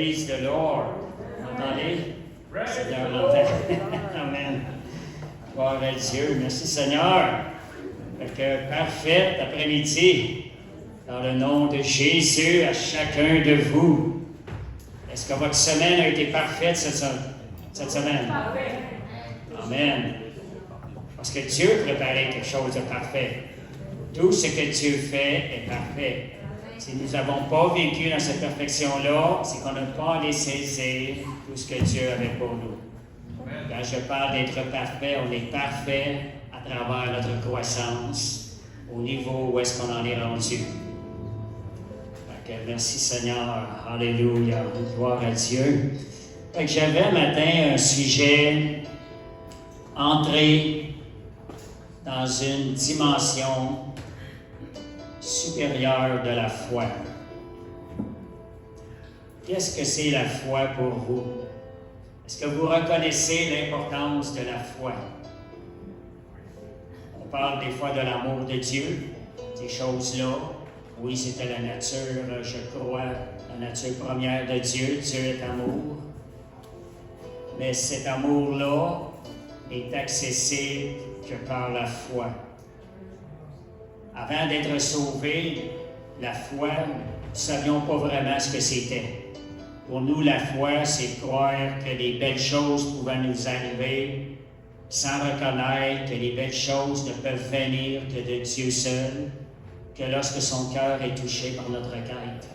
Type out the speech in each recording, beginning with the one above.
Praise the Lord. Vous m'entendez? Seigneur m'entend. Amen. Gloire à Dieu. Merci Seigneur. Fait que parfait après-midi. Dans le nom de Jésus, à chacun de vous. Est-ce que votre semaine a été parfaite cette semaine? Amen. Parce que Dieu a préparé quelque chose de parfait. Tout ce que Dieu fait est parfait. Si nous n'avons pas vécu dans cette perfection-là, c'est qu'on n'a pas laissé saisir tout ce que Dieu avait pour nous. Quand je parle d'être parfait, on est parfait à travers notre croissance, au niveau où est-ce qu'on en est rendu. Merci Seigneur. Alléluia. Gloire à Dieu. J'avais un matin un sujet, entrer dans une dimension supérieure de la foi. Qu'est-ce que c'est la foi pour vous? Est-ce que vous reconnaissez l'importance de la foi? On parle des fois de l'amour de Dieu, ces choses-là. Oui, c'était la nature, je crois, la nature première de Dieu. Dieu est amour. Mais cet amour-là est accessible que par la foi. Avant d'être sauvés, la foi, nous ne savions pas vraiment ce que c'était. Pour nous, la foi, c'est croire que les belles choses pouvaient nous arriver sans reconnaître que les belles choses ne peuvent venir que de Dieu seul, que lorsque son cœur est touché par notre quête.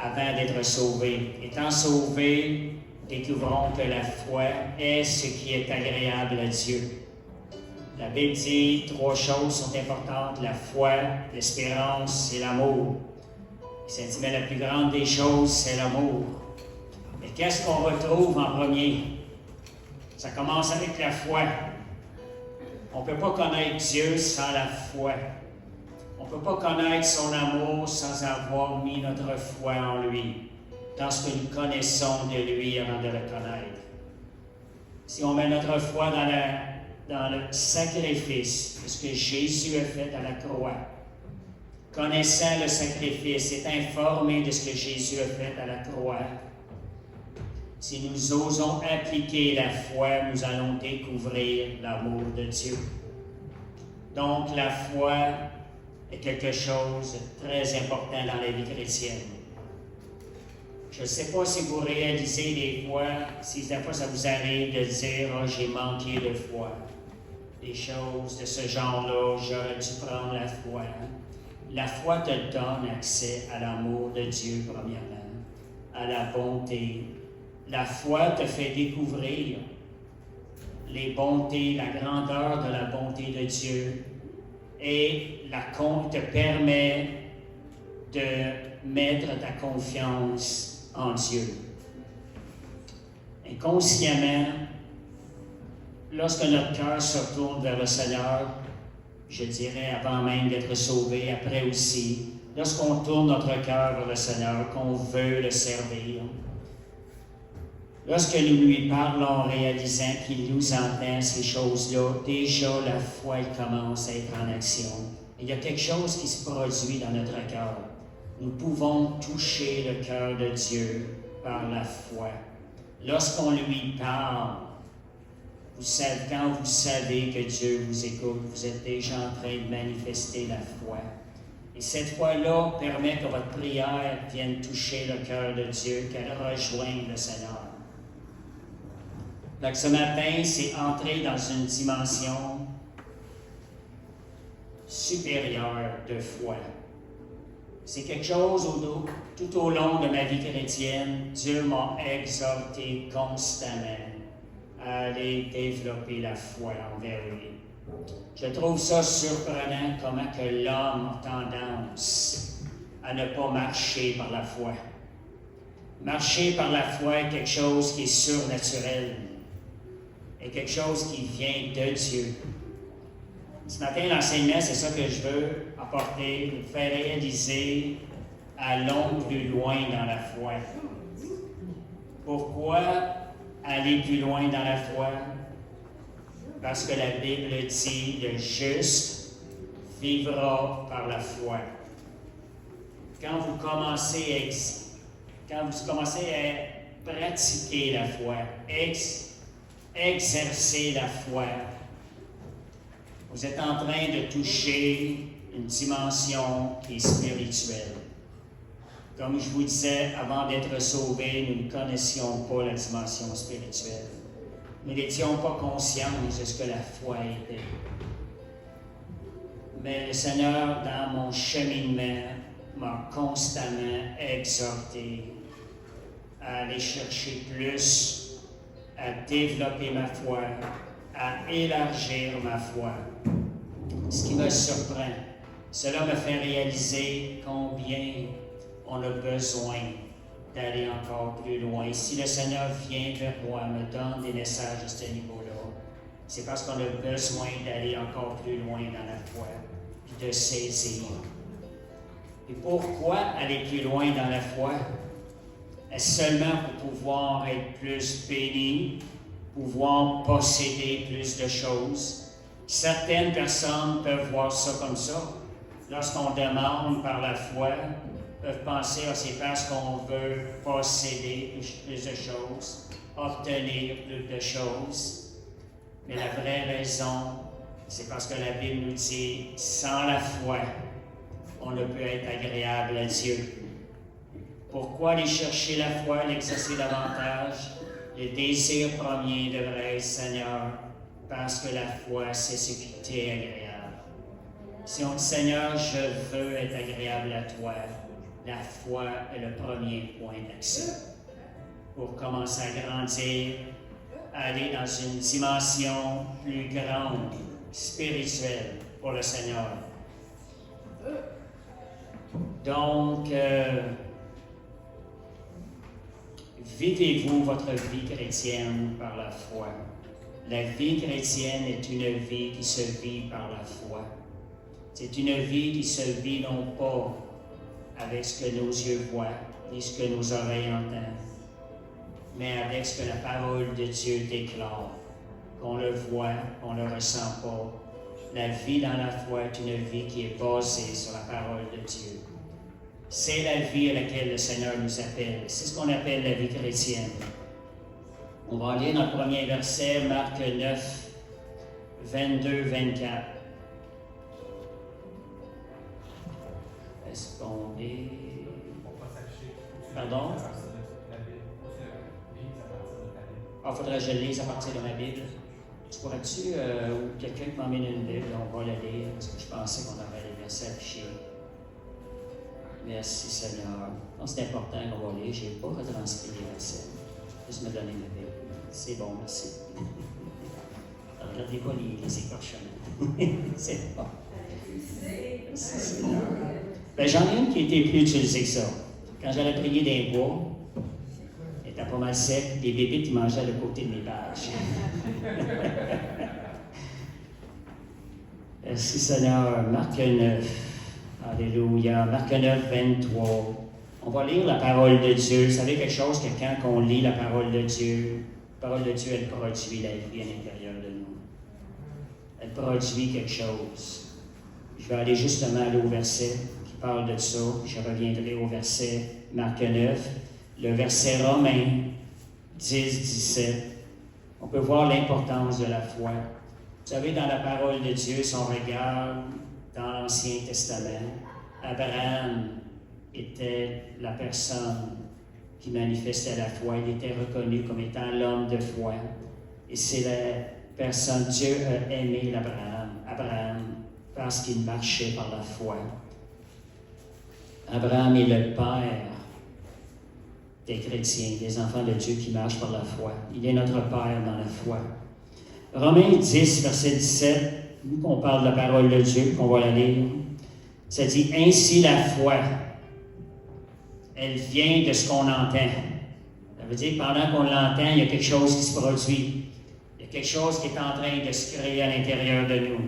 Avant d'être sauvés. Étant sauvés, découvrons que la foi est ce qui est agréable à Dieu. La Bible dit 3 choses sont importantes, la foi, l'espérance et l'amour. Il dit, mais la plus grande des choses, c'est l'amour. Mais qu'est-ce qu'on retrouve en premier? Ça commence avec la foi. On ne peut pas connaître Dieu sans la foi. On ne peut pas connaître son amour sans avoir mis notre foi en lui, dans ce que nous connaissons de lui avant de le connaître. Si on met notre foi dans le sacrifice de ce que Jésus a fait à la croix, connaissant le sacrifice, est informé de ce que Jésus a fait à la croix, si nous osons appliquer la foi, nous allons découvrir l'amour de Dieu. Donc la foi est quelque chose de très important dans la vie chrétienne. Je ne sais pas si vous réalisez des fois, si des fois ça vous arrive de dire « Ah, j'ai manqué de foi ». Des choses de ce genre-là, j'aurais dû prendre la foi. La foi te donne accès à l'amour de Dieu, premièrement, à la bonté. La foi te fait découvrir les bontés, la grandeur de la bonté de Dieu. Et te permet de mettre ta confiance en Dieu. Inconsciemment, lorsque notre cœur se tourne vers le Seigneur, je dirais avant même d'être sauvé, après aussi, lorsqu'on tourne notre cœur vers le Seigneur, qu'on veut le servir, lorsque nous lui parlons, réalisant qu'il nous entend ces choses-là, déjà la foi commence à être en action. Il y a quelque chose qui se produit dans notre cœur. Nous pouvons toucher le cœur de Dieu par la foi. Lorsqu'on lui parle, quand vous savez que Dieu vous écoute, vous êtes déjà en train de manifester la foi. Et cette foi-là permet que votre prière vienne toucher le cœur de Dieu, qu'elle rejoigne le Seigneur. Donc ce matin, c'est entrer dans une dimension supérieure de foi. C'est quelque chose tout au long de ma vie chrétienne, Dieu m'a exhorté constamment à aller développer la foi envers lui. Je trouve ça surprenant comment que l'homme a tendance à ne pas marcher par la foi. Marcher par la foi est quelque chose qui est surnaturel, est quelque chose qui vient de Dieu. Ce matin, l'enseignement, c'est ça que je veux apporter, vous faire réaliser, allons plus loin dans la foi. Pourquoi aller plus loin dans la foi? Parce que la Bible dit, le juste vivra par la foi. Quand vous commencez quand vous commencez à pratiquer la foi, exercer la foi, vous êtes en train de toucher une dimension qui est spirituelle. Comme je vous disais, avant d'être sauvés, nous ne connaissions pas la dimension spirituelle. Nous n'étions pas conscients de ce que la foi était. Mais le Seigneur, dans mon cheminement, m'a constamment exhorté à aller chercher plus, à développer ma foi, à élargir ma foi. Ce qui me surprend, cela me fait réaliser combien on a besoin d'aller encore plus loin. Si le Seigneur vient vers moi, me donne des messages à ce niveau-là, c'est parce qu'on a besoin d'aller encore plus loin dans la foi, puis de saisir. Et pourquoi aller plus loin dans la foi? Est-ce seulement pour pouvoir être plus béni, pouvoir posséder plus de choses? Certaines personnes peuvent voir ça comme ça. Lorsqu'on demande par la foi, peuvent penser que c'est parce qu'on veut posséder plus de choses, obtenir plus de choses. Mais la vraie raison, c'est parce que la Bible nous dit, sans la foi, on ne peut être agréable à Dieu. Pourquoi aller chercher la foi, l'exercer davantage? Le désir premier devrait être, Seigneur, parce que la foi, c'est ce qui t'est agréable. Si on dit, Seigneur, je veux être agréable à toi, la foi est le premier point d'accès. Pour commencer à grandir, aller dans une dimension plus grande, spirituelle pour le Seigneur. Donc, vivez-vous votre vie chrétienne par la foi. La vie chrétienne est une vie qui se vit par la foi. C'est une vie qui se vit non pas avec ce que nos yeux voient, ni ce que nos oreilles entendent, mais avec ce que la parole de Dieu déclare, qu'on le voit, qu'on ne le ressent pas. La vie dans la foi est une vie qui est basée sur la parole de Dieu. C'est la vie à laquelle le Seigneur nous appelle. C'est ce qu'on appelle la vie chrétienne. On va lire dans le premier verset, Marc 9, 22-24. Respondez. Pardon? Il faudrait que je le lise à partir de ma Bible. Tu pourrais-tu, ou quelqu'un qui m'emmène une Bible, on va la lire, parce que je pensais qu'on avait les versets affichés. Merci Seigneur. Donc, c'est important qu'on va lire. Je n'ai pas retranscrit les versets. Juste me donner ma Bible. C'est bon, merci. Regardez pas les écorchements. C'est bon. Merci Seigneur. Ben, j'en ai une qui était plus utilisée que ça. Quand j'allais prier des bois, elle était pas mal sec, des bébites qui mangeaient le côté de mes pages. Merci Seigneur. Marc 9. Alléluia. Marc 9, 23. On va lire la parole de Dieu. Vous savez quelque chose que quand on lit la parole de Dieu, elle produit la vie à l'intérieur de nous. Elle produit quelque chose. Je vais aller justement au verset qui parle de ça. Je reviendrai au verset Marc 9. Le verset Romains 10, 17. On peut voir l'importance de la foi. Vous savez, dans la parole de Dieu, si on regarde dans l'Ancien Testament, Abraham était la personne qui manifestait la foi. Il était reconnu comme étant l'homme de foi. Et c'est la personne, Dieu a aimé Abraham, parce qu'il marchait par la foi. Abraham est le père des chrétiens, des enfants de Dieu qui marchent par la foi. Il est notre père dans la foi. Romains 10, verset 17, on parle de la parole de Dieu, qu'on va la lire. Ça dit, ainsi la foi, elle vient de ce qu'on entend. Ça veut dire, pendant qu'on l'entend, il y a quelque chose qui se produit. Il y a quelque chose qui est en train de se créer à l'intérieur de nous.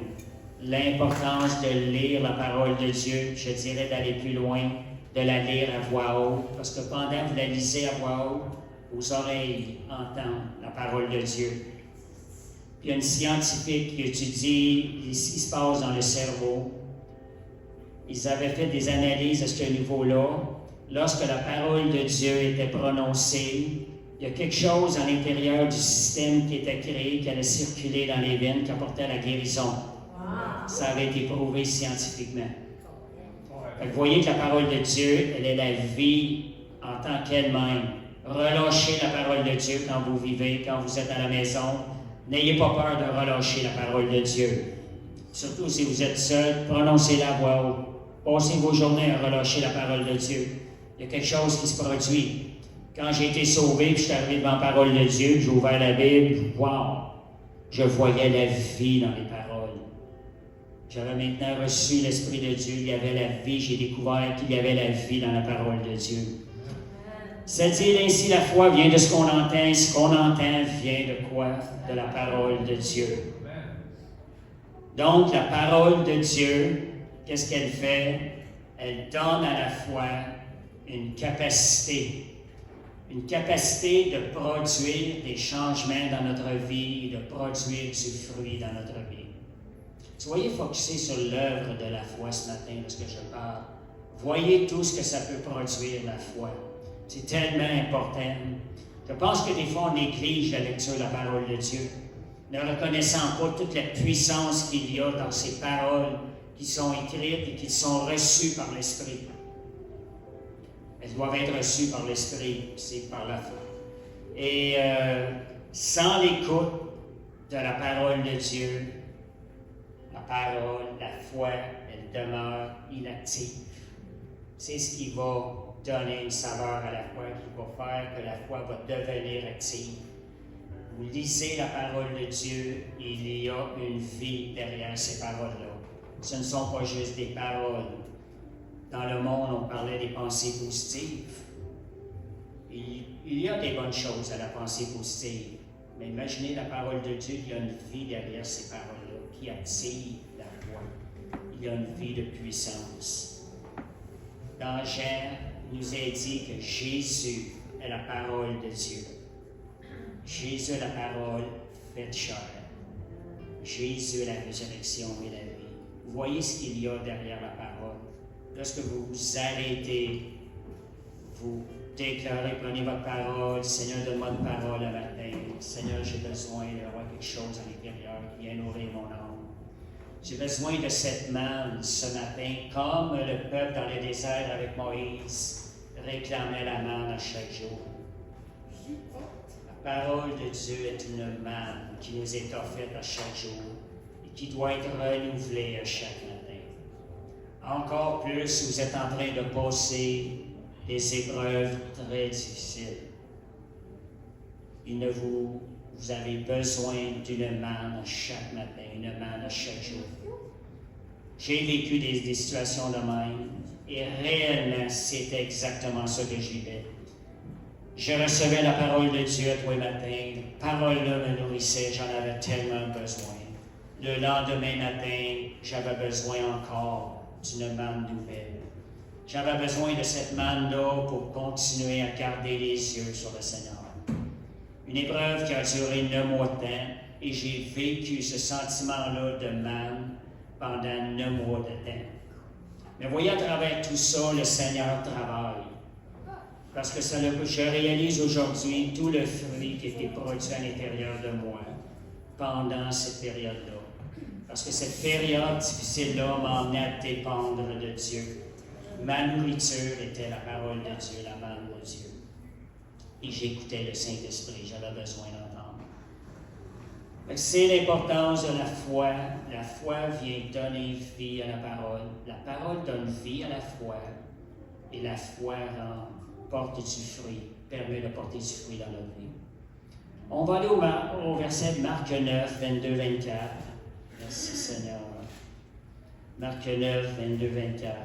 L'importance de lire la parole de Dieu, je dirais d'aller plus loin, de la lire à voix haute, parce que pendant que vous la lisez à voix haute, vos oreilles entendent la parole de Dieu. Puis il y a une scientifique qui étudie ce qui se passe dans le cerveau. Ils avaient fait des analyses à ce niveau-là, lorsque la parole de Dieu était prononcée, il y a quelque chose à l'intérieur du système qui était créé, qui allait circuler dans les veines, qui apportait la guérison. Ça avait été prouvé scientifiquement. Vous voyez que la parole de Dieu, elle est la vie en tant qu'elle-même. Relâchez la parole de Dieu quand vous vivez, quand vous êtes à la maison. N'ayez pas peur de relâcher la parole de Dieu. Surtout si vous êtes seul, prononcez-la à voix haute. Passez vos journées à relâcher la parole de Dieu. Il y a quelque chose qui se produit. Quand j'ai été sauvé, puis je suis arrivé devant la parole de Dieu, j'ai ouvert la Bible, wow! Je voyais la vie dans les paroles. J'avais maintenant reçu l'Esprit de Dieu, il y avait la vie, j'ai découvert qu'il y avait la vie dans la parole de Dieu. C'est-à-dire ainsi, la foi vient de ce qu'on entend, ce qu'on entend vient de quoi? De la parole de Dieu. Donc, la parole de Dieu, qu'est-ce qu'elle fait? Elle donne à la foi une capacité de produire des changements dans notre vie et de produire du fruit dans notre vie. Soyez focusés sur l'œuvre de la foi ce matin, lorsque je parle. Voyez tout ce que ça peut produire, la foi. C'est tellement important. Je pense que des fois, on néglige la lecture de la parole de Dieu, ne reconnaissant pas toute la puissance qu'il y a dans ces paroles qui sont écrites et qui sont reçues par l'Esprit. Elles doivent être reçues par l'Esprit, c'est par la foi. Et sans l'écoute de la parole de Dieu, la parole, la foi, elle demeure inactive. C'est ce qui va donner une saveur à la foi, qui va faire que la foi va devenir active. Vous lisez la parole de Dieu, il y a une vie derrière ces paroles-là. Ce ne sont pas juste des paroles. Dans le monde, on parlait des pensées positives. Il y a des bonnes choses à la pensée positive. Mais imaginez la parole de Dieu, il y a une vie derrière ces paroles-là qui active la foi. Il y a une vie de puissance. Dans Jean, il nous est dit que Jésus est la parole de Dieu. Jésus est la parole faite chair. Jésus est la résurrection et la vie. Vous voyez ce qu'il y a derrière la parole. Lorsque vous vous arrêtez, vous déclarez, prenez votre parole, Seigneur, donne-moi une parole le matin. Seigneur, j'ai besoin d'avoir quelque chose à l'intérieur qui vient nourrir mon âme. J'ai besoin de cette manne ce matin, comme le peuple dans le désert avec Moïse réclamait la manne à chaque jour. La parole de Dieu est une manne qui nous est offerte à chaque jour et qui doit être renouvelée à chaque matin. Encore plus, vous êtes en train de passer des épreuves très difficiles. Vous avez besoin d'une manne chaque matin, une manne chaque jour. J'ai vécu des situations de même et réellement, c'était exactement ça que je vivais. Je recevais la parole de Dieu tous les matins. La parole-là me nourrissait, j'en avais tellement besoin. Le lendemain matin, j'avais besoin encore d'une manne nouvelle. J'avais besoin de cette manne-là pour continuer à garder les yeux sur le Seigneur. Une épreuve qui a duré 9 mois de temps et j'ai vécu ce sentiment-là de manne pendant 9 mois de temps. Mais voyez, à travers tout ça, le Seigneur travaille. Parce que je réalise aujourd'hui tout le fruit qui a été produit à l'intérieur de moi pendant cette période-là. Parce que cette période difficile-là m'a emmené à dépendre de Dieu. Ma nourriture était la parole de Dieu, la manne de Dieu. Et j'écoutais le Saint-Esprit, j'avais besoin d'entendre. C'est l'importance de la foi. La foi vient donner vie à la parole. La parole donne vie à la foi. Et la foi porte du fruit, permet de porter du fruit dans notre vie. On va aller au verset de Marc 9, 22, 24. Merci Seigneur. Marc 9, 22, 24.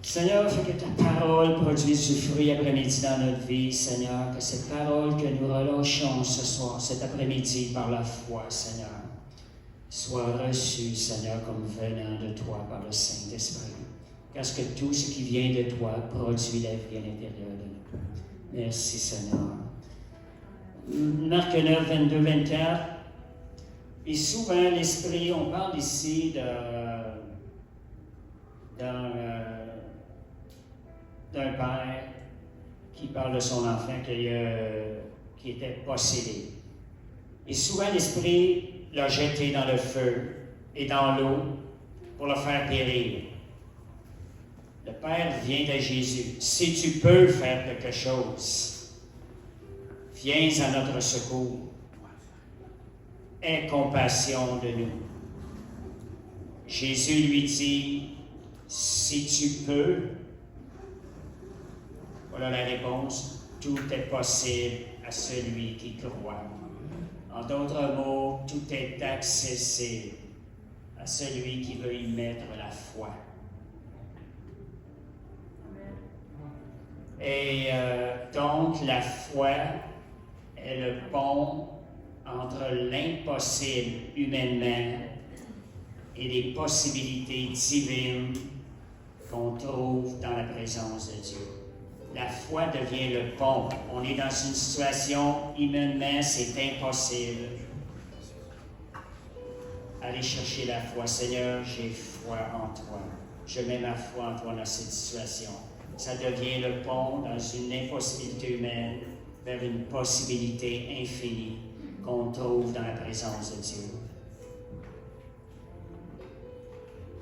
Seigneur, fais que ta parole produise du fruit après-midi dans notre vie, Seigneur, que cette parole que nous relâchons ce soir, cet après-midi par la foi, Seigneur, soit reçue, Seigneur, comme venant de toi par le Saint-Esprit. Parce que tout ce qui vient de toi produit la vie à l'intérieur de nous. Merci, Seigneur. Marc 9, 22, 24. Et souvent, l'Esprit, on parle ici dans d'un père qui parle de son enfant qui était possédé. Et souvent, l'Esprit l'a jeté dans le feu et dans l'eau pour le faire périr. Le Père vient à Jésus. Si tu peux faire quelque chose, viens à notre secours. Aie compassion de nous. Jésus lui dit, si tu peux, voilà la réponse, tout est possible à celui qui croit. En d'autres mots, tout est accessible à celui qui veut y mettre la foi. Et donc, la foi est le pont entre l'impossible humainement et les possibilités divines qu'on trouve dans la présence de Dieu. La foi devient le pont. On est dans une situation humainement, c'est impossible. Allez chercher la foi. Seigneur, j'ai foi en toi. Je mets ma foi en toi dans cette situation. Ça devient le pont dans une impossibilité humaine vers une possibilité infinie qu'on trouve dans la présence de Dieu.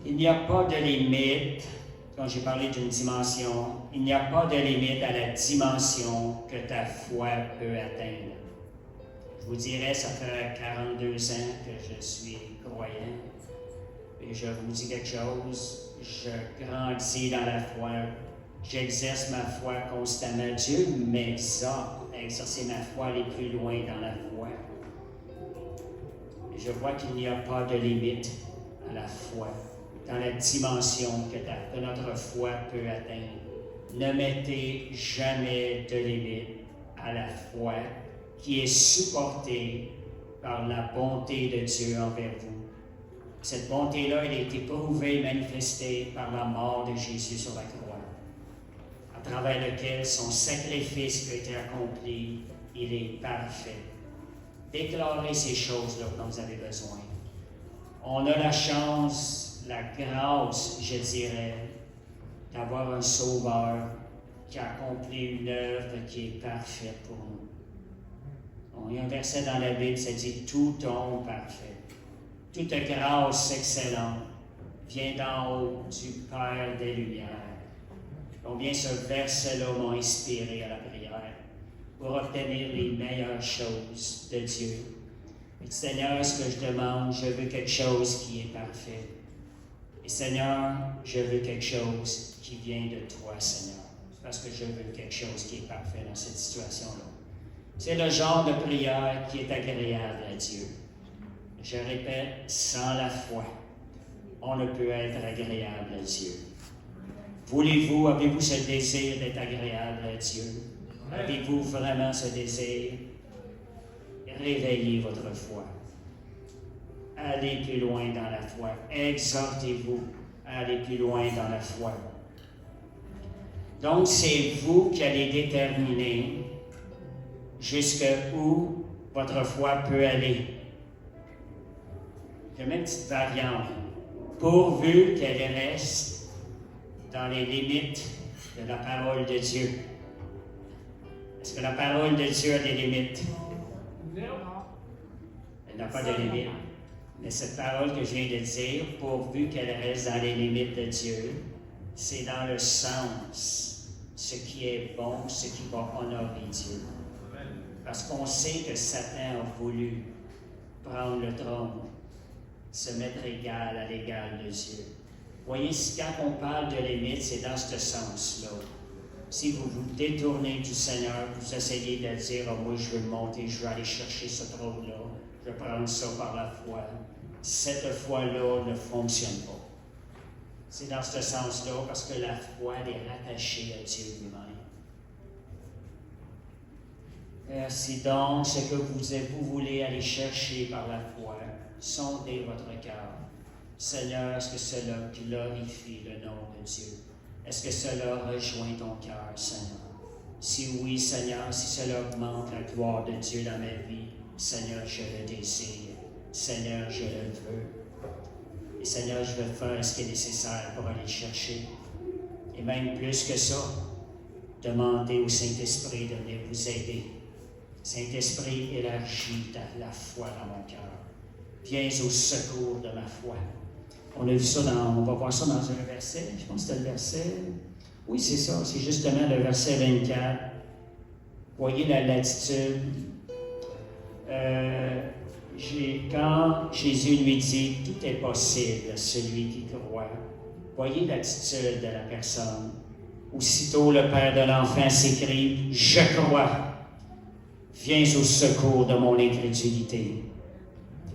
Il n'y a pas de limite, quand j'ai parlé d'une dimension, il n'y a pas de limite à la dimension que ta foi peut atteindre. Je vous dirais, ça fait 42 ans que je suis croyant, et je vous dis quelque chose, je grandis dans la foi. J'exerce ma foi constamment. Dieu m'exhorte à exercer ma foi, aller plus loin dans la foi. Et je vois qu'il n'y a pas de limite à la foi, dans la dimension que notre foi peut atteindre. Ne mettez jamais de limite à la foi qui est supportée par la bonté de Dieu envers vous. Cette bonté-là, elle a été prouvée et manifestée par la mort de Jésus sur la croix, à travers lequel son sacrifice qui a été accompli, il est parfait. Déclarez ces choses-là dont vous avez besoin. On a la chance, la grâce, je dirais, d'avoir un Sauveur qui a accompli une œuvre qui est parfaite pour nous. Il y a un verset dans la Bible, ça dit « Tout don parfait, toute grâce excellente vient d'en haut du Père des Lumières. » Combien ce verset-là m'a inspiré à la prière pour obtenir les meilleures choses de Dieu. Et Seigneur, ce que je demande, je veux quelque chose qui est parfait. Et Seigneur, je veux quelque chose qui vient de toi, Seigneur. Parce que je veux quelque chose qui est parfait dans cette situation-là. C'est le genre de prière qui est agréable à Dieu. Je répète, sans la foi, on ne peut être agréable à Dieu. Voulez-vous, avez-vous ce désir d'être agréable à Dieu? Avez-vous vraiment ce désir? Réveillez votre foi. Allez plus loin dans la foi. Exhortez-vous à aller plus loin dans la foi. Donc, c'est vous qui allez déterminer jusqu'où votre foi peut aller. Je mets une petite variante. Pourvu qu'elle reste dans les limites de la parole de Dieu. Est-ce que la parole de Dieu a des limites? Non. Elle n'a pas de limites. Mais cette parole que je viens de dire, pourvu qu'elle reste dans les limites de Dieu, c'est dans le sens, ce qui est bon, ce qui va honorer Dieu. Parce qu'on sait que Satan a voulu prendre le trône, se mettre égal à l'égal de Dieu. Voyez, quand on parle de limites, c'est dans ce sens-là. Si vous vous détournez du Seigneur, vous essayez de dire, oh, moi je veux monter, je veux aller chercher ce trône-là, je vais prendre ça par la foi. Cette foi-là ne fonctionne pas. C'est dans ce sens-là parce que la foi est rattachée à Dieu lui-même. Si donc ce que vous voulez aller chercher par la foi, sondez votre cœur. Seigneur, est-ce que cela glorifie le nom de Dieu? Est-ce que cela rejoint ton cœur, Seigneur? Si oui, Seigneur, si cela augmente la gloire de Dieu dans ma vie, Seigneur, je le désire. Seigneur, je le veux. Et Seigneur, je veux faire ce qui est nécessaire pour aller chercher. Et même plus que ça, demandez au Saint-Esprit de venir vous aider. Saint-Esprit, élargis la foi dans mon cœur. Viens au secours de ma foi. On a vu ça on va voir ça dans un verset, je pense que c'était le verset. Oui, c'est ça, c'est justement le verset 24. Voyez la latitude. Quand Jésus lui dit « Tout est possible à celui qui croit », voyez l'attitude de la personne. Aussitôt, le Père de l'enfant s'écrie « Je crois, viens au secours de mon incrédulité ».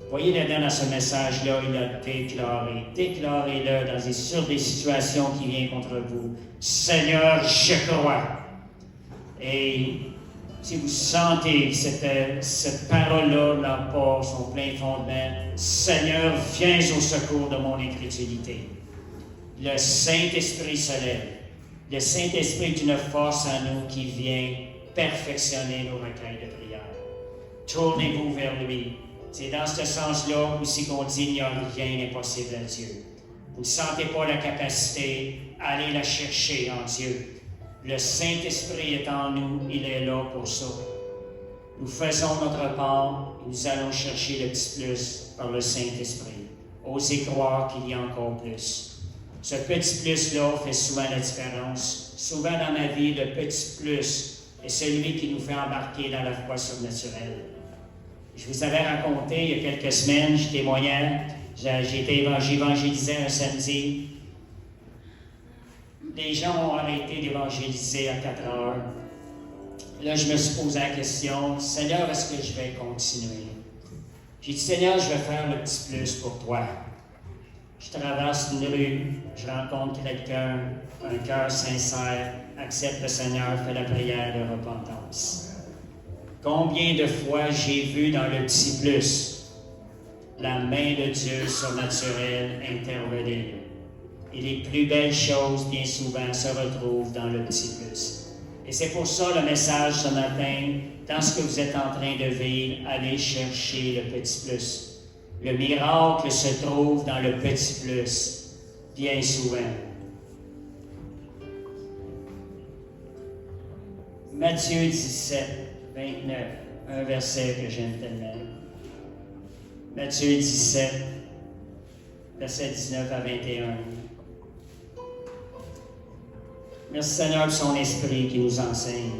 Voyez là-dedans dans ce message-là, il a déclaré. Déclarez-le sur des situations qui viennent contre vous. « Seigneur, je crois ». Et si vous sentez que cette parole-là n'a pas son plein fondement, « Seigneur, viens au secours de mon incrédulité ». Le Saint-Esprit se lève. Le Saint-Esprit est une force en nous qui vient perfectionner nos requêtes de prière. Tournez-vous vers lui. C'est dans ce sens-là aussi qu'on dit qu'il n'y a rien d'impossible à Dieu. Vous ne sentez pas la capacité, allez la chercher en Dieu. Le Saint-Esprit est en nous, il est là pour ça. Nous faisons notre part et nous allons chercher le petit plus par le Saint-Esprit. Osez croire qu'il y a encore plus. Ce petit plus-là fait souvent la différence. Souvent dans ma vie, le petit plus est celui qui nous fait embarquer dans la foi surnaturelle. Je vous avais raconté il y a quelques semaines, je témoignais, j'évangélisais un samedi. Les gens ont arrêté d'évangéliser à 4 heures. Là, je me suis posé la question, Seigneur, est-ce que je vais continuer? J'ai dit, Seigneur, je vais faire le petit plus pour toi. Je traverse une rue, je rencontre quelqu'un, un cœur sincère, accepte le Seigneur, fait la prière de repentance. Combien de fois j'ai vu dans le petit plus la main de Dieu surnaturelle intervenir. Et les plus belles choses, bien souvent, se retrouvent dans le petit plus. Et c'est pour ça le message ce matin, dans ce que vous êtes en train de vivre, allez chercher le petit plus. Le miracle se trouve dans le petit plus, bien souvent. Matthieu 17, 29, un verset que j'aime tellement. Matthieu 17, verset 19 à 21. Merci Seigneur pour son esprit qui nous enseigne.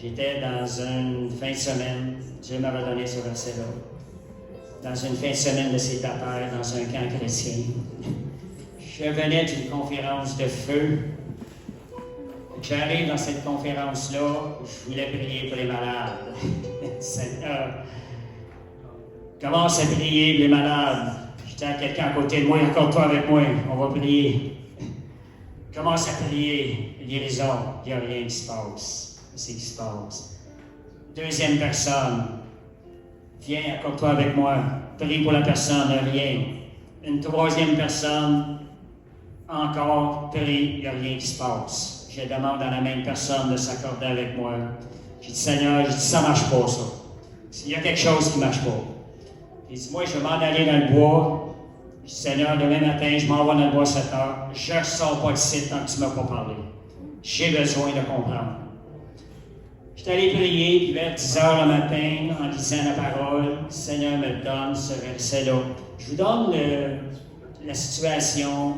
J'étais dans une fin de semaine, Dieu m'a redonné ce verset-là, dans une fin de semaine de célibataire, dans un camp chrétien. Je venais d'une conférence de feu. J'arrive dans cette conférence-là, je voulais prier pour les malades. Seigneur, commence à prier pour les malades. J'étais à quelqu'un à côté de moi, accorde-toi avec moi, on va prier. Commence à prier, guérison, il n'y a rien qui se passe. C'est ce qui se passe. Deuxième personne, viens, accorde-toi avec moi, prie pour la personne, rien. Une troisième personne, encore, prie, il n'y a rien qui se passe. Je demande à la même personne de s'accorder avec moi. J'ai dit, Seigneur, ça ne marche pas, ça. Il y a quelque chose qui ne marche pas. Il dit, moi, je vais m'en aller dans le bois. Je dis, Seigneur, demain matin, je m'en vais dans le bois à 7 heures. Je ne sors pas de site tant que tu ne m'as pas parlé. J'ai besoin de comprendre. Je suis allé prier, puis vers 10 heures le matin, en lisant la parole, le Seigneur me donne ce verset-là. Je vous donne la situation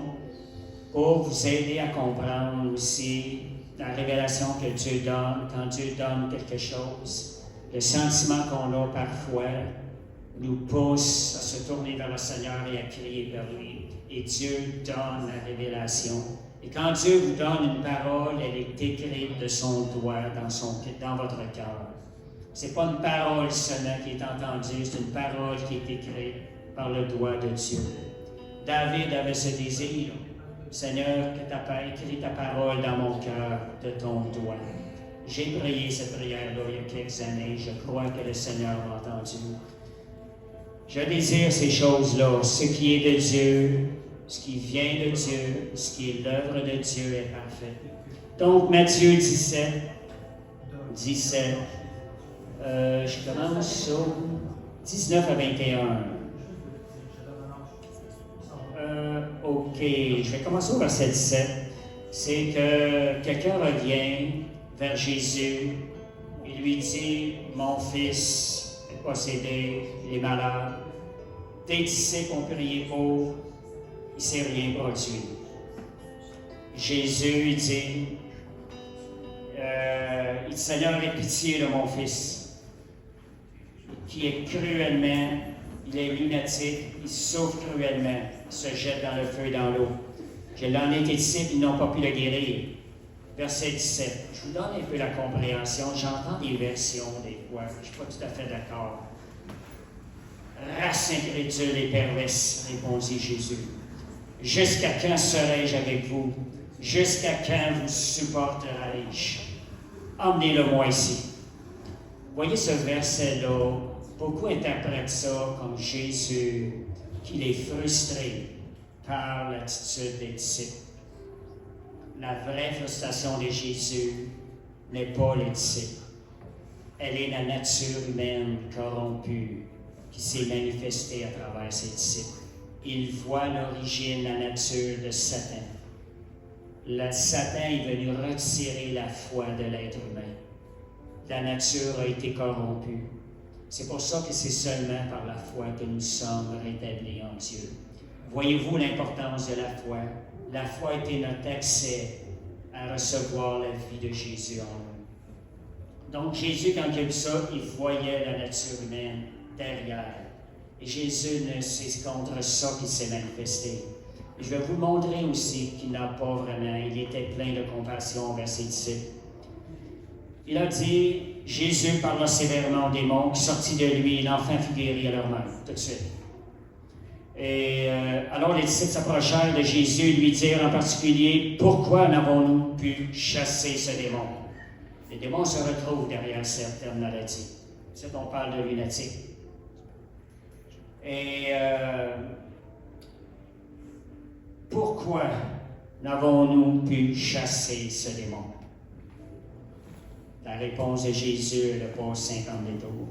pour vous aider à comprendre aussi la révélation que Dieu donne, quand Dieu donne quelque chose. Le sentiment qu'on a parfois nous pousse à se tourner vers le Seigneur et à crier vers lui. Et Dieu donne la révélation. Et quand Dieu vous donne une parole, elle est écrite de son doigt dans votre cœur. Ce n'est pas une parole seulement qui est entendue, c'est une parole qui est écrite par le doigt de Dieu. David avait ce désir. Seigneur, que tu aies écrit ta parole dans mon cœur de ton doigt. J'ai prié cette prière-là il y a quelques années. Je crois que le Seigneur m'a entendu. Je désire ces choses-là, ce qui est de Dieu, ce qui vient de Dieu, ce qui est l'œuvre de Dieu est parfait. Donc, Matthieu 17, je commence au 19 à 21. OK, je vais commencer au verset 17. c'est que quelqu'un revient vers Jésus et lui dit, mon fils est possédé, il est malade, t'es ici qu'on peut prier pour, il ne sait rien produire. Jésus dit, Seigneur, aie pitié de mon fils, qui est cruellement, il est lunatique, il souffre cruellement, il se jette dans le feu et dans l'eau. Je l'en ai été disciples, ils n'ont pas pu le guérir. Verset 17. Je vous donne un peu la compréhension. J'entends des versions des fois, je ne suis pas tout à fait d'accord. Race incrédule et perverse, répondit Jésus. Jusqu'à quand serai-je avec vous? Jusqu'à quand vous supporterai-je? Emmenez-le-moi ici. Voyez ce verset-là. Beaucoup interprètent ça comme Jésus, qu'il est frustré par l'attitude des disciples. La vraie frustration de Jésus n'est pas les disciples. Elle est la nature humaine corrompue qui s'est manifestée à travers ses disciples. Il voit l'origine, la nature de Satan. Satan est venu retirer la foi de l'être humain. La nature a été corrompue. C'est pour ça que c'est seulement par la foi que nous sommes rétablis en Dieu. Voyez-vous l'importance de la foi? La foi était notre accès à recevoir la vie de Jésus en nous. Donc Jésus, quand il a vu ça, il voyait la nature humaine derrière. Et Jésus, c'est contre ça qu'il s'est manifesté. Et je vais vous montrer aussi qu'il n'a pas vraiment, il était plein de compassion envers ses disciples. Il a dit, Jésus parla sévèrement aux démons qui sortit de lui, l'enfant fut guéri à leur main, tout de suite. Et alors les disciples s'approchèrent de Jésus et lui dirent en particulier, pourquoi n'avons-nous pu chasser ce démon? Les démons se retrouvent derrière certaines maladies. C'est on parle de lunatique. Et pourquoi n'avons-nous pu chasser ce démon? La réponse de Jésus ne pas 50 détours.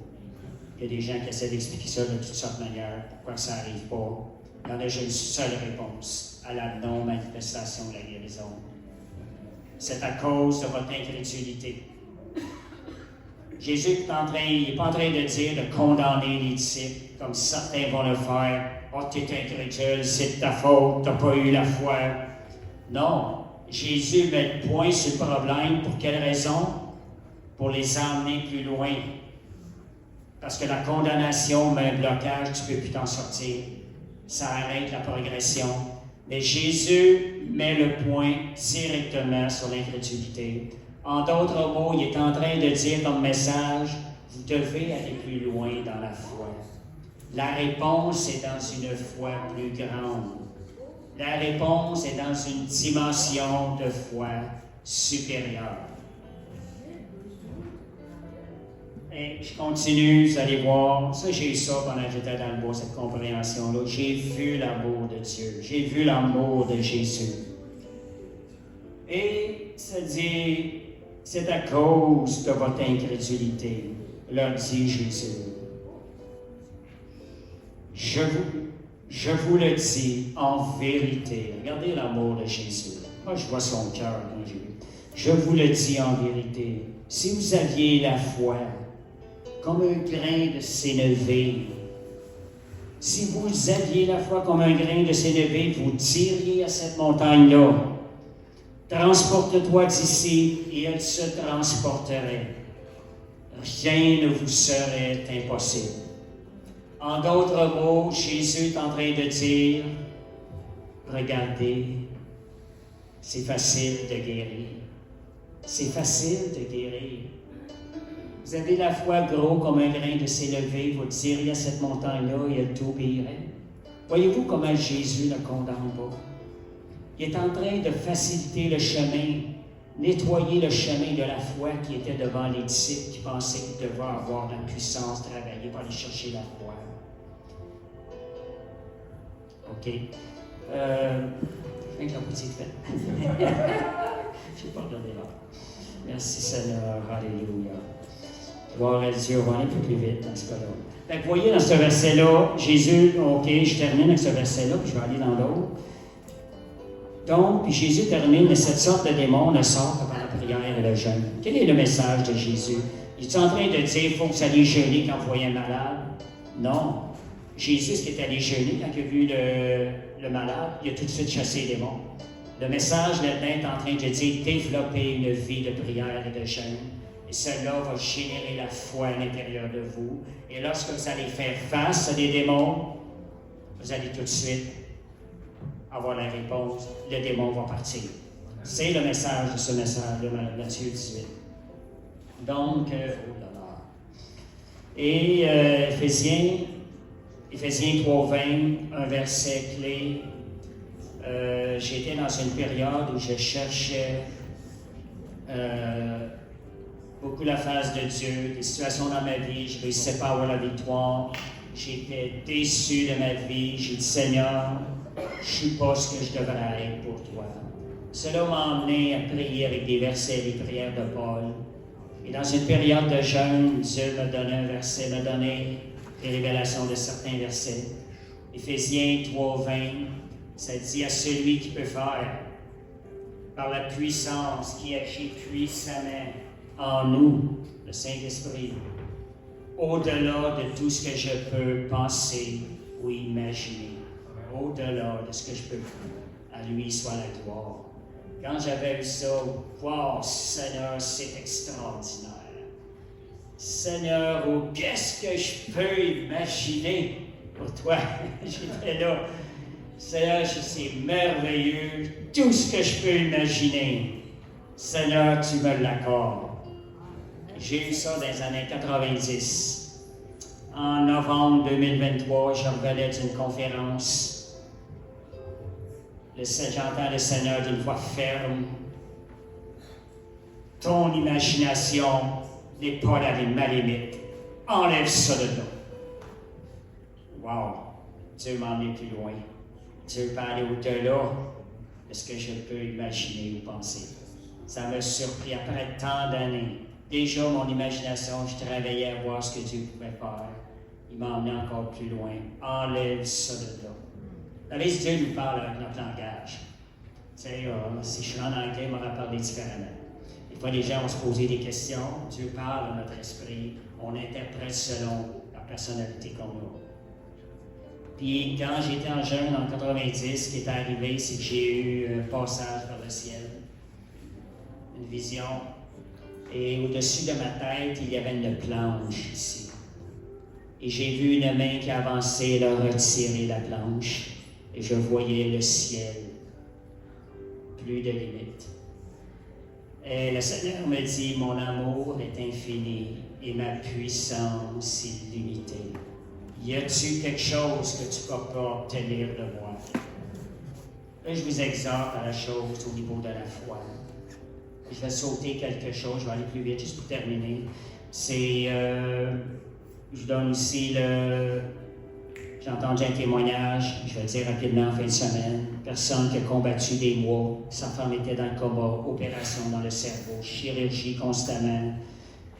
Il y a des gens qui essaient d'expliquer ça de toutes sortes de manières, pourquoi ça n'arrive pas. Il y en a juste une seule réponse à la non-manifestation de la guérison. C'est à cause de votre incrédulité. Jésus n'est pas en train de dire de condamner les disciples, comme certains vont le faire. « Oh, tu es incrédule, c'est de ta faute, tu n'as pas eu la foi. » Non, Jésus met le point sur le problème. Pour quelle raison? Pour les emmener plus loin. Parce que la condamnation met un blocage, tu ne peux plus t'en sortir. Ça arrête la progression. Mais Jésus met le point directement sur l'incrédulité. En d'autres mots, il est en train de dire comme message, vous devez aller plus loin dans la foi. La réponse est dans une foi plus grande. La réponse est dans une dimension de foi supérieure. Et je continue, vous allez voir, ça j'ai eu ça pendant que j'étais dans le bois, cette compréhension-là. J'ai vu l'amour de Dieu, j'ai vu l'amour de Jésus. Et ça dit, c'est à cause de votre incrédulité, leur dit Jésus. Je vous le dis en vérité. Regardez l'amour de Jésus. Moi, je vois son cœur quand j'ai vu. Je vous le dis en vérité. Si vous aviez la foi, comme un grain de sénévé. Si vous aviez la foi comme un grain de sénévé, vous diriez à cette montagne-là, transporte-toi d'ici, et elle se transporterait. Rien ne vous serait impossible. En d'autres mots, Jésus est en train de dire, regardez, c'est facile de guérir. C'est facile de guérir. Vous avez la foi gros comme un grain de s'élever, vous diriez à cette montagne-là et elle t'obéirait. Voyez-vous comment Jésus ne condamne pas? Il est en train de faciliter le chemin, nettoyer le chemin de la foi qui était devant les disciples qui pensaient qu'ils devaient avoir la puissance, travailler pour aller chercher la foi. OK. Avec la petite fête. Je n'ai pas regardé là. Merci Seigneur. Alléluia. Gloire à Dieu, on va aller un peu plus vite dans ce cas-là. Fait que vous voyez dans ce verset-là, Jésus, OK, je termine avec ce verset-là, puis je vais aller dans l'autre. Donc, puis Jésus termine, cette sorte de démon ne sort que par la prière et le jeûne. Quel est le message de Jésus? Il est en train de dire, il faut que vous alliez jeûner quand vous voyez un malade? Non. Jésus, qui est allé jeûner quand il a vu le malade, il a tout de suite chassé les démons. Le message là-dedans est en train de dire, développez une vie de prière et de jeûne. Et cela va générer la foi à l'intérieur de vous. Et lorsque vous allez faire face à des démons, vous allez tout de suite avoir la réponse. Le démon va partir. C'est le message de ce message de Matthieu 18. Donc, et Éphésiens 3:20, un verset clé. J'étais dans une période où je cherchais beaucoup la face de Dieu, des situations dans ma vie, je ne réussissais pas à avoir la victoire. J'étais déçu de ma vie. J'ai dit, Seigneur, je ne suis pas ce que je devrais être pour toi. Cela m'a emmené à prier avec des versets, des prières de Paul. Et dans une période de jeûne, Dieu m'a donné un verset, m'a donné des révélations de certains versets. Éphésiens 3:20, ça dit à celui qui peut faire, par la puissance qui agit puissamment en nous, le Saint-Esprit, au-delà de tout ce que je peux penser ou imaginer, au-delà de ce que je peux faire. À lui soit la gloire. Quand j'avais vu ça, wow, Seigneur, c'est extraordinaire. Seigneur, oh, qu'est-ce que je peux imaginer pour toi? J'étais là. Seigneur, c'est merveilleux. Tout ce que je peux imaginer, Seigneur, tu me l'accordes. J'ai eu ça dans les années 90. En novembre 2023, je revenais d'une conférence. J'entends le Seigneur d'une voix ferme. Ton imagination n'est pas ma limite. Enlève ça de là. Wow! Dieu m'en est plus loin. Dieu peut aller au-delà de ce que je peux imaginer ou penser. Ça m'a surpris après tant d'années. Déjà, mon imagination, je travaillais à voir ce que Dieu pouvait faire. Il m'a emmené encore plus loin. Enlève ça de là. Vous savez, Dieu nous parle avec notre langage. Tu sais, si je suis en anglais, il m'aurait parlé différemment. Des fois, les gens vont se poser des questions. Dieu parle à notre esprit. On interprète selon la personnalité qu'on a. Puis, quand j'étais en jeune, en 90, ce qui est arrivé, c'est que j'ai eu un passage vers le ciel. Une vision. Et au-dessus de ma tête, il y avait une planche ici. Et j'ai vu une main qui avançait et a retiré la planche. Et je voyais le ciel. Plus de limites. Et le Seigneur me dit, mon amour est infini et ma puissance illimitée. Y a-t-il quelque chose que tu ne peux pas obtenir de moi? Là, je vous exhorte à la chose au niveau de la foi. Je vais sauter quelque chose, je vais aller plus vite, juste pour terminer. C'est, je donne ici j'ai entendu un témoignage, je vais le dire rapidement en fin de semaine. Personne qui a combattu des mois, sa femme était dans le coma, opération dans le cerveau, chirurgie constamment,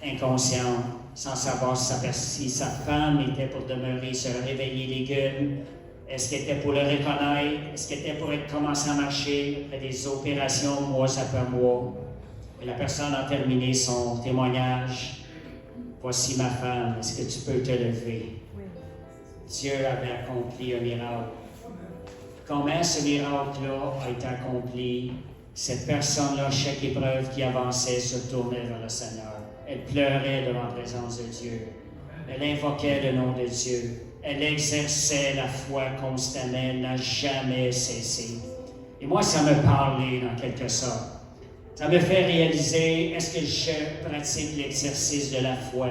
inconsciente, sans savoir si sa femme était pour demeurer, se réveiller les gueules. Est-ce qu'elle était pour le reconnaître? Est-ce qu'elle était pour commencer à marcher après des opérations mois après mois? Et la personne a terminé son témoignage. Voici ma femme, est-ce que tu peux te lever? Oui. Dieu avait accompli un miracle. Comment ce miracle-là a été accompli? Cette personne-là, chaque épreuve qui avançait, se tournait vers le Seigneur. Elle pleurait devant la présence de Dieu. Elle invoquait le nom de Dieu. Elle exerçait la foi constamment. Elle n'a jamais cessé. Et moi, ça me parlait dans quelque sorte. Ça me fait réaliser, est-ce que je pratique l'exercice de la foi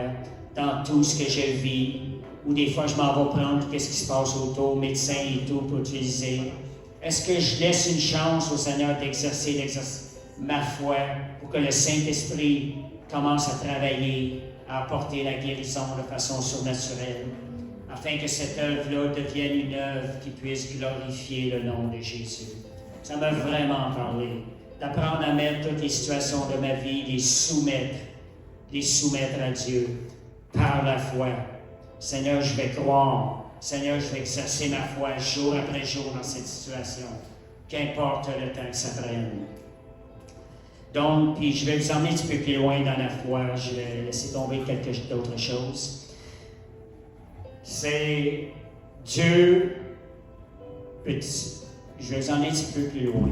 dans tout ce que je vis? Ou des fois, je m'en vais prendre qu'est-ce qui se passe autour, médecin et tout, pour utiliser. Est-ce que je laisse une chance au Seigneur d'exercer ma foi pour que le Saint-Esprit commence à travailler, à apporter la guérison de façon surnaturelle, afin que cette œuvre-là devienne une œuvre qui puisse glorifier le nom de Jésus? Ça m'a vraiment parlé. D'apprendre à mettre toutes les situations de ma vie, les soumettre à Dieu par la foi. Seigneur, je vais croire. Seigneur, je vais exercer ma foi jour après jour dans cette situation. qu'importe le temps que ça prenne. Donc, puis je vais vous emmener un petit peu plus loin dans la foi. Je vais laisser tomber quelques autres choses. C'est Dieu petit. Je vais vous emmener un petit peu plus loin.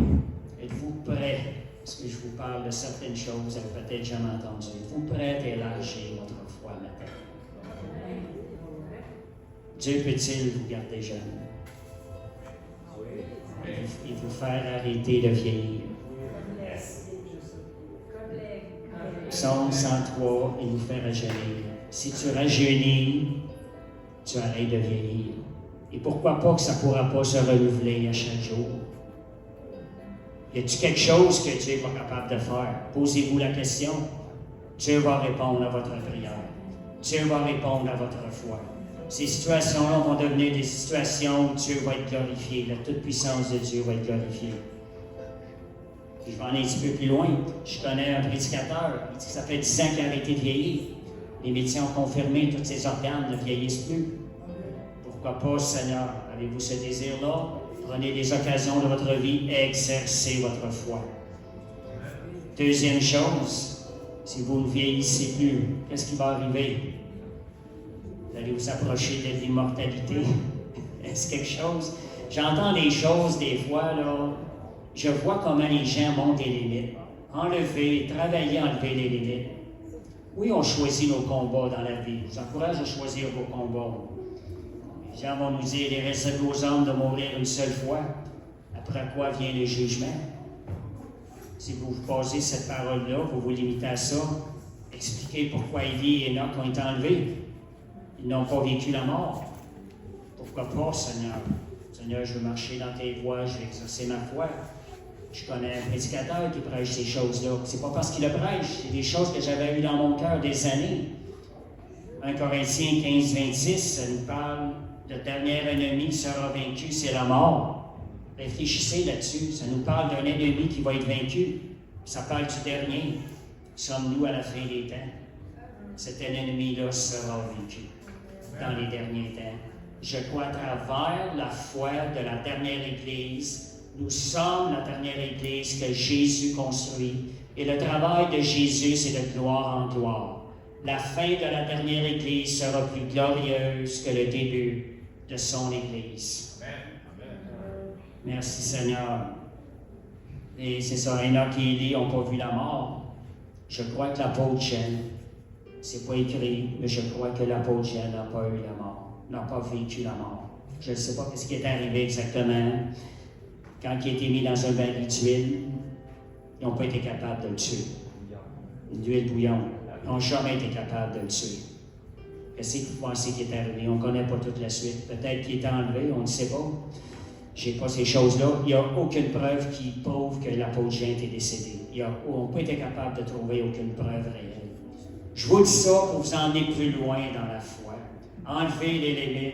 Êtes-vous prêts? Parce que je vous parle de certaines choses, vous avez peut-être jamais entendu. Êtes-vous prêts à élargir votre foi maintenant? Dieu peut-il vous garder jeune? Et vous faire arrêter de vieillir? Psaume 103, il nous fait rajeunir. Si tu rajeunis, tu arrêtes de vieillir. Et pourquoi pas que ça ne pourra pas se renouveler à chaque jour? Y a-t-il quelque chose que Dieu n'est pas capable de faire? Posez-vous la question. Dieu va répondre à votre prière. Dieu va répondre à votre foi. Ces situations-là vont devenir des situations où Dieu va être glorifié. La toute-puissance de Dieu va être glorifiée. Et je vais aller un petit peu plus loin. Je connais un prédicateur. Il dit que ça fait 10 ans qu'il a arrêté de vieillir. Les médecins ont confirmé que tous ses organes ne vieillissent plus. Pourquoi pas, Seigneur? Avez-vous ce désir-là? Prenez des occasions de votre vie et exercez votre foi. Deuxième chose, si vous ne vieillissez plus, qu'est-ce qui va arriver? Vous allez vous approcher de l'immortalité. Est-ce quelque chose? J'entends des choses des fois, là. Je vois comment les gens montent des limites. Enlever, travailler, enlever les limites. Oui, on choisit nos combats dans la vie. Je vous encourage à choisir vos combats. Les gens vont nous dire, il est réservé aux hommes de mourir une seule fois, après quoi vient le jugement. Si vous posez cette parole-là, vous vous limitez à ça, expliquez pourquoi Élie et Enoch ont été enlevés. Ils n'ont pas vécu la mort. Pourquoi pas, Seigneur? Seigneur, je veux marcher dans tes voies, je vais exercer ma foi. Je connais un prédicateur qui prêche ces choses-là. C'est pas parce qu'il le prêche, c'est des choses que j'avais eues dans mon cœur des années. 1 Corinthiens 15, 26, ça nous parle. Le dernier ennemi qui sera vaincu, c'est la mort. Réfléchissez là-dessus. Ça nous parle d'un ennemi qui va être vaincu. Ça parle du dernier. Sommes-nous à la fin des temps? Cet ennemi-là sera vaincu dans les derniers temps. Je crois à travers la foi de la dernière Église, nous sommes la dernière Église que Jésus construit. Et le travail de Jésus, c'est de gloire en gloire. La fin de la dernière Église sera plus glorieuse que le début de son Église. Amen. Merci Seigneur. Et c'est ça, Enoch et Élie n'ont pas vu la mort. Je crois que l'apôtre Jean, c'est pas écrit, mais je crois que l'apôtre Jean n'a pas eu la mort, n'a pas vécu la mort. Je ne sais pas ce qui est arrivé exactement. Quand il a été mis dans un baril d'huile, ils n'ont pas été capables de le tuer. L'huile bouillante. Ils n'ont jamais été capables de le tuer. Qu'est-ce que vous pensez qui est arrivé? On ne connaît pas toute la suite. Peut-être qu'il était enlevé, on ne sait pas. Je n'ai pas ces choses-là. Il n'y a aucune preuve qui prouve que l'apôtre Jean était décédé. On n'a pas été capable de trouver aucune preuve réelle. Je vous dis ça pour vous emmener plus loin dans la foi. Enlevez les limites.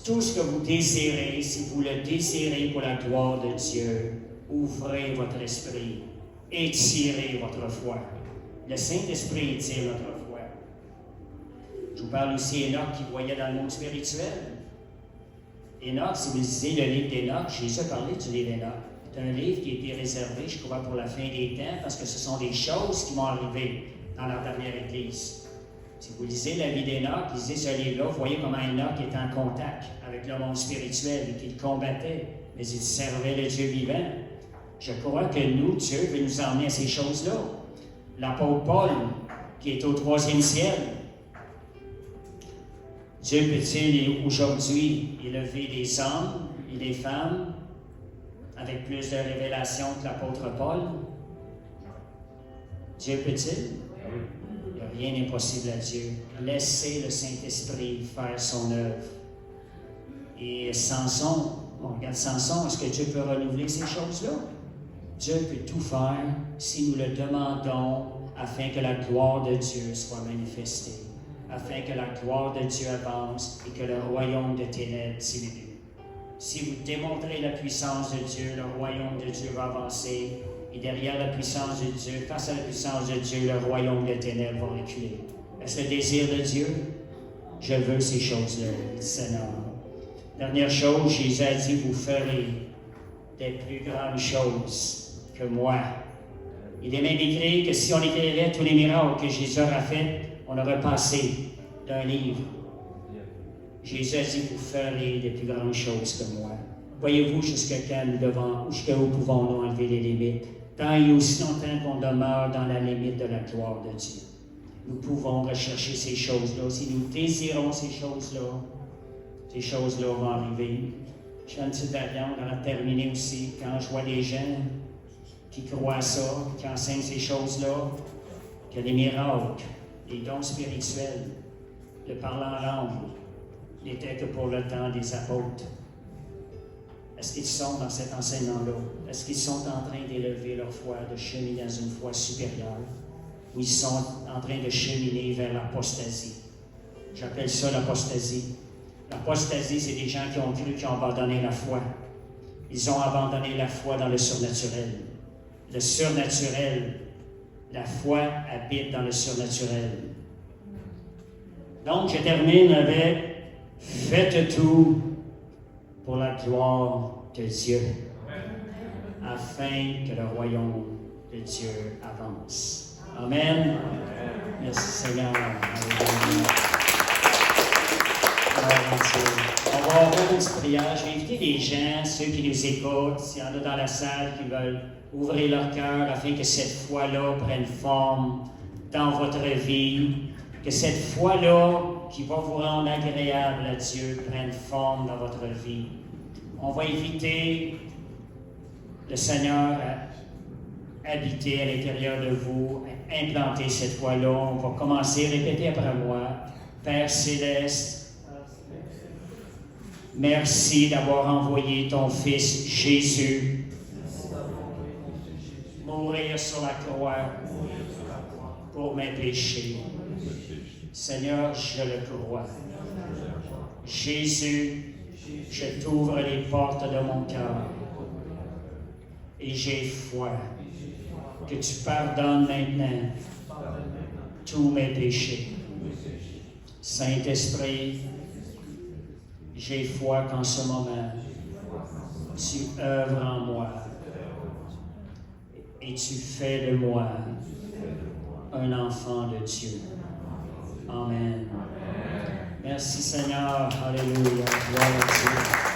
Tout ce que vous désirez, si vous le désirez pour la gloire de Dieu, ouvrez votre esprit, étirez votre foi. Le Saint-Esprit étire notre foi. Je vous parle aussi d'Enoch qui voyait dans le monde spirituel. Enoch, si vous lisez le livre d'Enoch, Jésus a parlé du livre d'Enoch. C'est un livre qui a été réservé, je crois, pour la fin des temps, parce que ce sont des choses qui vont arriver dans la dernière Église. Si vous lisez la vie d'Enoch, lisez ce livre-là, vous voyez comment Enoch était en contact avec le monde spirituel et qu'il combattait, mais il servait le Dieu vivant. Je crois que nous, Dieu veut nous emmener à ces choses-là. L'apôtre Paul, qui est au 3e ciel, Dieu peut-il aujourd'hui élever des hommes et des femmes avec plus de révélation que l'apôtre Paul? Dieu peut-il? Rien n'est possible à Dieu. Laissez le Saint-Esprit faire son œuvre. Et Samson, on regarde Samson, est-ce que Dieu peut renouveler ces choses-là? Dieu peut tout faire si nous le demandons afin que la gloire de Dieu soit manifestée, afin que la gloire de Dieu avance et que le royaume de ténèbres diminue. Si vous démontrez la puissance de Dieu, le royaume de Dieu va avancer. Et derrière la puissance de Dieu, face à la puissance de Dieu, le royaume des ténèbres va reculer. Est-ce le désir de Dieu? Je veux ces choses-là, dit Seigneur. Dernière chose, Jésus a dit, vous ferez des plus grandes choses que moi. Il est même écrit que si on écrivait tous les miracles que Jésus aura fait, on aurait passé d'un livre. Jésus a dit, vous ferez des plus grandes choses que moi. Voyez-vous jusqu'à quand jusqu'à où pouvons-nous enlever les limites? Tant et aussi longtemps qu'on demeure dans la limite de la gloire de Dieu. Nous pouvons rechercher ces choses-là. Si nous désirons ces choses-là vont arriver. J'ai une petite variante, on a terminé aussi. Quand je vois des gens qui croient à ça, qui enseignent ces choses-là, que les miracles, les dons spirituels, le parler en langue, n'étaient que pour le temps des apôtres. Est-ce qu'ils sont dans cet enseignement-là? Est-ce qu'ils sont en train d'élever leur foi, de cheminer dans une foi supérieure? Ou ils sont en train de cheminer vers l'apostasie? J'appelle ça l'apostasie. L'apostasie, c'est des gens qui ont cru, qui ont abandonné la foi. Ils ont abandonné la foi dans le surnaturel. Le surnaturel, la foi habite dans le surnaturel. Donc, je termine avec « Faites tout pour la gloire de Dieu, afin que le royaume de Dieu avance. » Amen. Merci Seigneur. On va avoir une petite prière. Je vais inviter les gens, ceux qui nous écoutent, s'il y en a dans la salle qui veulent ouvrir leur cœur afin que cette foi-là prenne forme dans votre vie, que cette foi-là qui va vous rendre agréable à Dieu prenne forme dans votre vie. On va inviter le Seigneur à habiter à l'intérieur de vous, à implanter cette foi-là. On va commencer à répéter après moi. Père Céleste, merci d'avoir envoyé ton Fils Jésus mourir sur la croix pour mes péchés. Seigneur, je le crois. Jésus, je t'ouvre les portes de mon cœur et j'ai foi que tu pardonnes maintenant tous mes péchés. Saint-Esprit, j'ai foi qu'en ce moment, tu œuvres en moi et tu fais de moi un enfant de Dieu. Amen. Merci Seigneur. Alléluia. Gloire à Dieu.